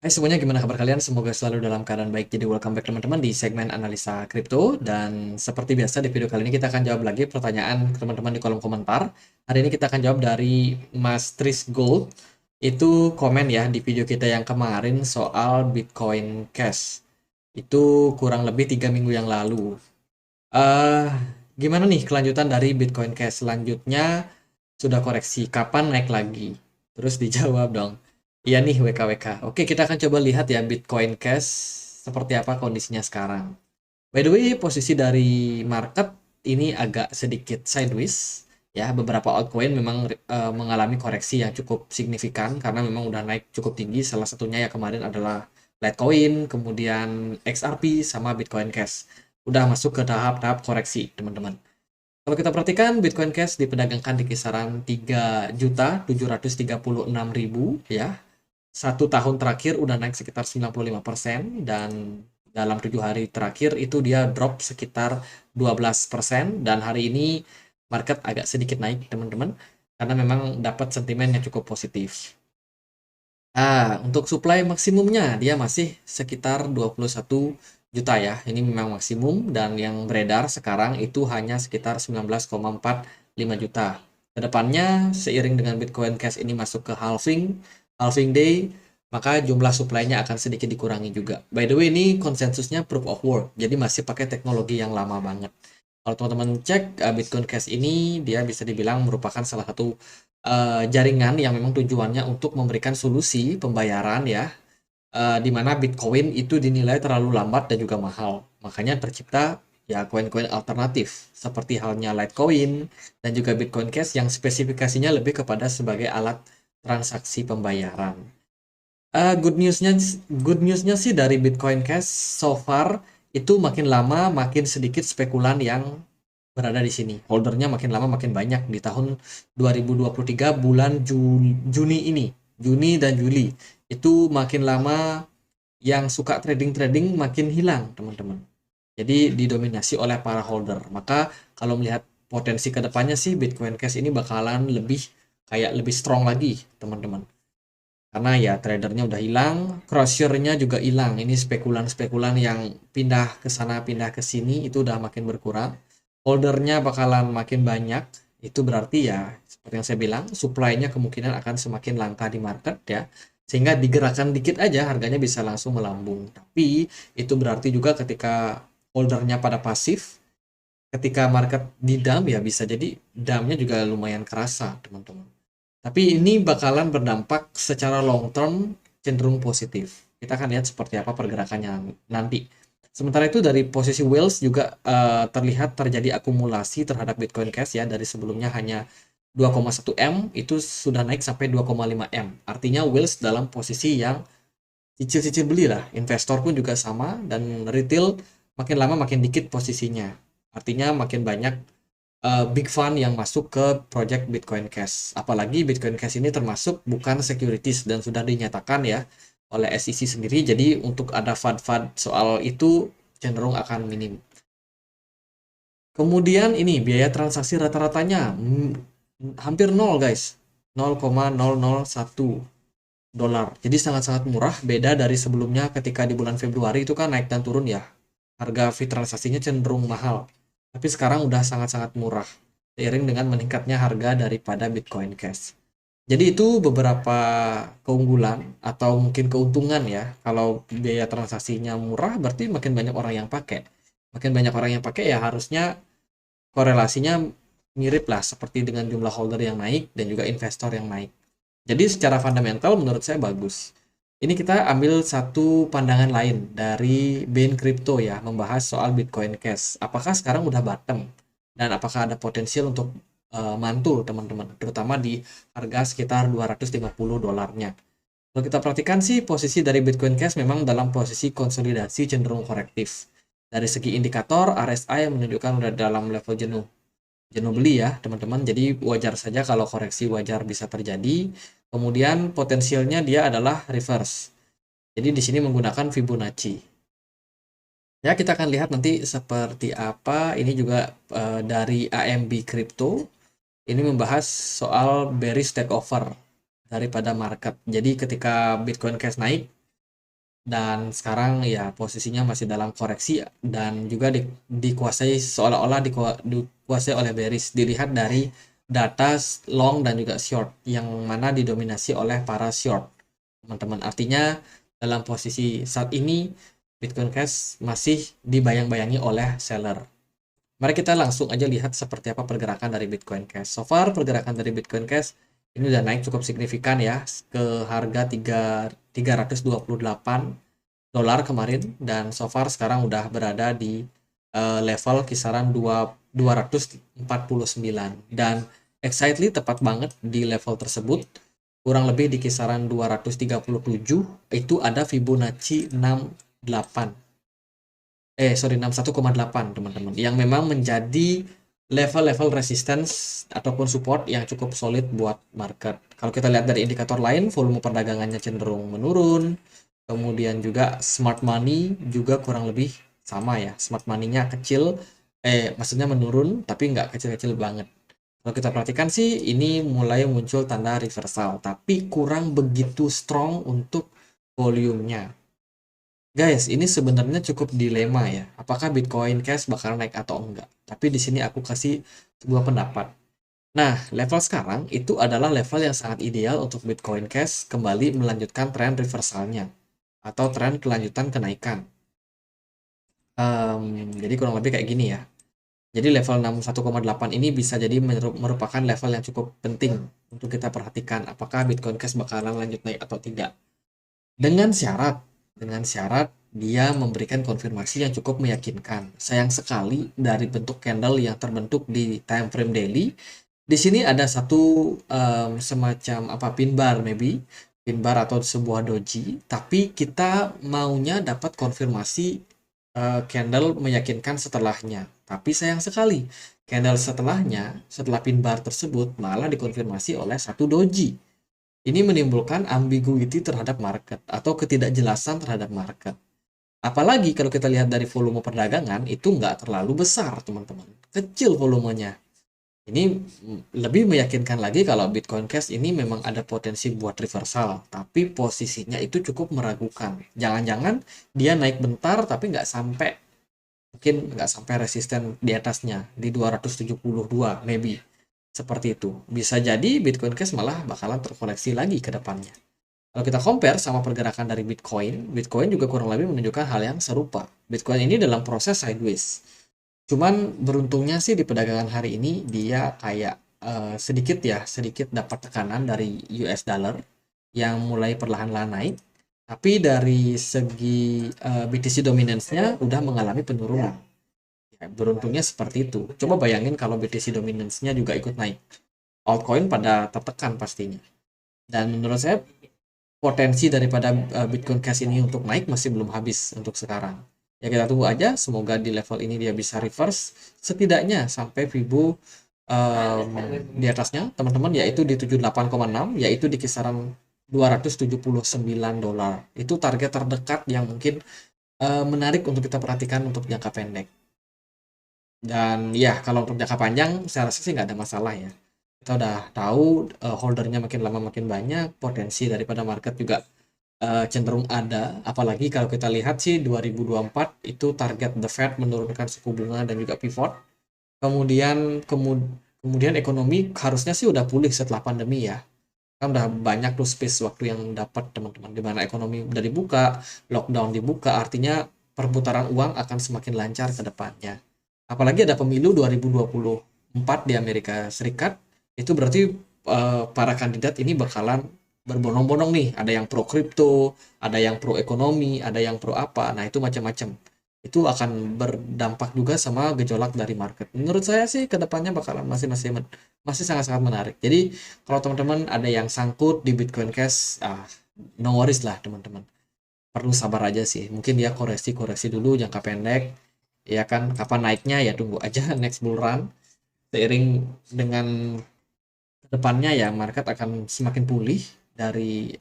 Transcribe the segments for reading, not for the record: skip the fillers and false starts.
Hai semuanya, gimana kabar kalian? Semoga selalu dalam keadaan baik. Jadi welcome back teman-teman di segmen analisa kripto. Dan seperti biasa di video kali ini kita akan jawab lagi pertanyaan teman-teman di kolom komentar. Hari ini kita akan jawab dari Mas Tris Gold. Itu komen ya di video kita yang kemarin soal Bitcoin Cash. Itu kurang lebih 3 minggu yang lalu. eh Gimana nih kelanjutan dari Bitcoin Cash? Selanjutnya sudah koreksi, kapan naik lagi? Terus dijawab dong. Iya nih WKWK. Oke, kita akan coba lihat ya Bitcoin Cash seperti apa kondisinya sekarang. By the way, posisi dari market ini agak sedikit sideways. Ya, beberapa altcoin memang mengalami koreksi yang cukup signifikan karena memang udah naik cukup tinggi. Salah satunya ya kemarin adalah Litecoin, kemudian XRP, sama Bitcoin Cash. Udah masuk ke tahap-tahap koreksi, teman-teman. Kalau kita perhatikan Bitcoin Cash diperdagangkan di kisaran 3.736.000 ya. 1 tahun terakhir udah naik sekitar 95% dan dalam 7 hari terakhir itu dia drop sekitar 12% dan hari ini market agak sedikit naik teman-teman karena memang dapat sentimen yang cukup positif. Untuk supply maksimumnya dia masih sekitar 21 juta ya. Ini memang maksimum dan yang beredar sekarang itu hanya sekitar 19,45 juta. Kedepannya seiring dengan Bitcoin Cash ini masuk ke halving day, maka jumlah supply-nya akan sedikit dikurangi juga. By the way, ini konsensusnya proof of work, jadi masih pakai teknologi yang lama banget. Kalau teman-teman cek Bitcoin Cash ini, dia bisa dibilang merupakan salah satu jaringan yang memang tujuannya untuk memberikan solusi pembayaran ya, di mana Bitcoin itu dinilai terlalu lambat dan juga mahal. Makanya tercipta ya koin-koin alternatif seperti halnya Litecoin dan juga Bitcoin Cash yang spesifikasinya lebih kepada sebagai alat transaksi pembayaran. Good newsnya sih dari Bitcoin Cash so far itu makin lama makin sedikit spekulan yang berada di sini. Holdernya makin lama makin banyak di tahun 2023 bulan Juni ini. Juni dan Juli. Itu makin lama yang suka trading-trading makin hilang, teman-teman. Jadi didominasi oleh para holder. Maka kalau melihat potensi kedepannya sih Bitcoin Cash ini bakalan lebih kayak lebih strong lagi, teman-teman. Karena ya tradernya udah hilang, crossernya juga hilang. Ini spekulan-spekulan yang pindah ke sana, pindah ke sini itu udah makin berkurang. Holdernya bakalan makin banyak. Itu berarti ya seperti yang saya bilang, supply-nya kemungkinan akan semakin langka di market ya. Sehingga digerakkan dikit aja harganya bisa langsung melambung. Tapi itu berarti juga ketika holdernya pada pasif, ketika market di dump ya bisa jadi dumpnya juga lumayan kerasa, teman-teman. Tapi ini bakalan berdampak secara long term cenderung positif. Kita akan lihat seperti apa pergerakannya nanti. Sementara itu dari posisi Wales juga terlihat terjadi akumulasi terhadap Bitcoin Cash ya, dari sebelumnya hanya 2,1 M itu sudah naik sampai 2,5 M. Artinya Wales dalam posisi yang cicil-cicil beli lah. Investor pun juga sama dan retail makin lama makin dikit posisinya. Artinya makin banyak big fund yang masuk ke project Bitcoin Cash. Apalagi Bitcoin Cash ini termasuk bukan securities dan sudah dinyatakan ya oleh SEC sendiri. Jadi untuk ada FUD-FUD soal itu cenderung akan minim. Kemudian ini biaya transaksi rata-ratanya hampir nol guys. 0,001 dolar. Jadi sangat-sangat murah, beda dari sebelumnya ketika di bulan Februari itu kan naik dan turun ya. Harga fee transaksinya cenderung mahal. Tapi sekarang udah sangat-sangat murah, seiring dengan meningkatnya harga daripada Bitcoin Cash. Jadi itu beberapa keunggulan atau mungkin keuntungan ya. Kalau biaya transaksinya murah, berarti makin banyak orang yang pakai. Makin banyak orang yang pakai ya harusnya korelasinya mirip lah seperti dengan jumlah holder yang naik dan juga investor yang naik. Jadi secara fundamental menurut saya bagus. Ini kita ambil satu pandangan lain dari Bain Crypto ya, membahas soal Bitcoin Cash. Apakah sekarang udah bottom? Dan apakah ada potensial untuk mantul teman-teman, terutama di harga sekitar 250 dolarnya. Kalau kita perhatikan sih posisi dari Bitcoin Cash memang dalam posisi konsolidasi cenderung korektif. Dari segi indikator RSI yang menunjukkan udah dalam level jenuh jenuh beli ya teman-teman. Jadi wajar saja kalau koreksi wajar bisa terjadi. Kemudian potensialnya dia adalah reverse. Jadi di sini menggunakan Fibonacci. Ya kita akan lihat nanti seperti apa. Ini juga dari AMB Crypto. Ini membahas soal bearish takeover daripada market. Jadi ketika Bitcoin Cash naik, dan sekarang ya posisinya masih dalam koreksi dan juga dikuasai seolah-olah dikuasai oleh bearish. Dilihat dari data long dan juga short yang mana didominasi oleh para short, teman-teman. Artinya dalam posisi saat ini Bitcoin Cash masih dibayang-bayangi oleh seller. Mari kita langsung aja lihat seperti apa pergerakan dari Bitcoin Cash. So far pergerakan dari Bitcoin Cash ini udah naik cukup signifikan ya ke harga 328 dolar kemarin, dan so far sekarang udah berada di level kisaran 249, dan exactly tepat banget di level tersebut kurang lebih di kisaran 237 itu ada Fibonacci 68 61,8 teman-teman, yang memang menjadi level-level resistance ataupun support yang cukup solid buat market. Kalau kita lihat dari indikator lain, volume perdagangannya cenderung menurun, kemudian juga smart money juga kurang lebih sama ya, smart money-nya kecil, maksudnya menurun tapi nggak kecil-kecil banget. Kalau kita perhatikan sih ini mulai muncul tanda reversal, tapi kurang begitu strong untuk volumenya. Guys, ini sebenarnya cukup dilema ya. Apakah Bitcoin Cash bakal naik atau enggak? Tapi di sini aku kasih sebuah pendapat. Nah, level sekarang itu adalah level yang sangat ideal untuk Bitcoin Cash kembali melanjutkan tren reversalnya atau tren kelanjutan kenaikan. Jadi kurang lebih kayak gini ya. Jadi level 61,8 ini bisa jadi merupakan level yang cukup penting untuk kita perhatikan apakah Bitcoin Cash bakalan lanjut naik atau tidak. Dengan syarat dia memberikan konfirmasi yang cukup meyakinkan. Sayang sekali dari bentuk candle yang terbentuk di time frame daily. Di sini ada satu semacam pin bar, maybe pin bar atau sebuah doji, tapi kita maunya dapat konfirmasi candle meyakinkan setelahnya. Tapi sayang sekali, candle setelahnya, setelah pin bar tersebut malah dikonfirmasi oleh satu doji. Ini menimbulkan ambiguity terhadap market atau ketidakjelasan terhadap market. Apalagi kalau kita lihat dari volume perdagangan itu nggak terlalu besar, teman-teman. Kecil volumenya. Ini lebih meyakinkan lagi kalau Bitcoin Cash ini memang ada potensi buat reversal, tapi posisinya itu cukup meragukan. Jangan-jangan dia naik bentar tapi mungkin nggak sampai resisten di atasnya di 272 maybe. Seperti itu. Bisa jadi Bitcoin Cash malah bakalan terkoleksi lagi ke depannya. Kalau kita compare sama pergerakan dari Bitcoin, Bitcoin juga kurang lebih menunjukkan hal yang serupa. Bitcoin ini dalam proses sideways. Cuman beruntungnya sih di perdagangan hari ini dia kayak sedikit dapat tekanan dari US dollar yang mulai perlahan-lahan naik. Tapi dari segi BTC dominance-nya udah mengalami penurunan. Ya, beruntungnya seperti itu. Coba bayangin kalau BTC dominance-nya juga ikut naik. Altcoin pada tertekan pastinya. Dan menurut saya potensi daripada Bitcoin Cash ini untuk naik masih belum habis untuk sekarang. Ya kita tunggu aja, semoga di level ini dia bisa reverse setidaknya sampai Fibo di atasnya teman-teman, yaitu di 78,6, yaitu di kisaran 279 dolar. Itu target terdekat yang mungkin menarik untuk kita perhatikan untuk jangka pendek. Dan ya kalau untuk jangka panjang saya rasa sih nggak ada masalah ya. Kita udah tahu holdernya makin lama makin banyak, potensi daripada market juga cenderung ada. Apalagi kalau kita lihat sih 2024 itu target The Fed menurunkan suku bunga dan juga pivot. Kemudian ekonomi harusnya sih udah pulih setelah pandemi ya. Kan udah banyak tuh space waktu yang dapat teman-teman, di mana ekonomi udah dibuka, lockdown dibuka, artinya perputaran uang akan semakin lancar ke depannya. Apalagi ada pemilu 2024 di Amerika Serikat, itu berarti para kandidat ini bakalan berbondong-bondong nih. Ada yang pro kripto, ada yang pro ekonomi, ada yang pro apa. Nah, itu macam-macam. Itu akan berdampak juga sama gejolak dari market. Menurut saya sih kedepannya bakalan masih sangat-sangat menarik. Jadi kalau teman-teman ada yang sangkut di Bitcoin Cash, no worries lah teman-teman. Perlu sabar aja sih. Mungkin dia koreksi-koreksi dulu jangka pendek. Ya kan, kapan naiknya ya tunggu aja next bull run. Seiring dengan kedepannya ya market akan semakin pulih dari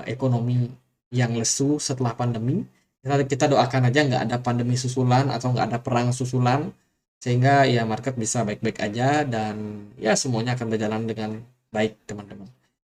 ekonomi yang lesu setelah pandemi. Kita doakan aja nggak ada pandemi susulan atau nggak ada perang susulan, sehingga ya market bisa baik-baik aja dan ya semuanya akan berjalan dengan baik teman-teman.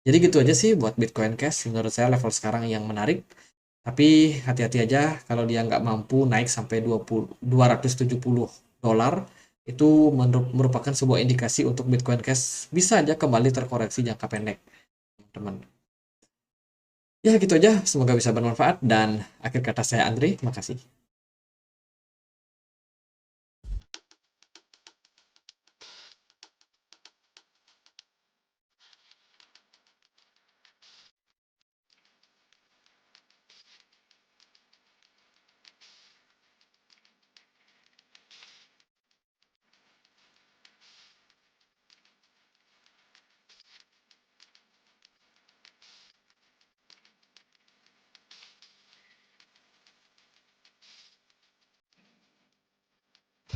Jadi gitu aja sih buat Bitcoin Cash, menurut saya level sekarang yang menarik. Tapi hati-hati aja kalau dia nggak mampu naik sampai 270 dolar, itu merupakan sebuah indikasi untuk Bitcoin Cash bisa aja kembali terkoreksi jangka pendek, teman-teman. Ya gitu aja, semoga bisa bermanfaat dan akhir kata saya Andre, makasih.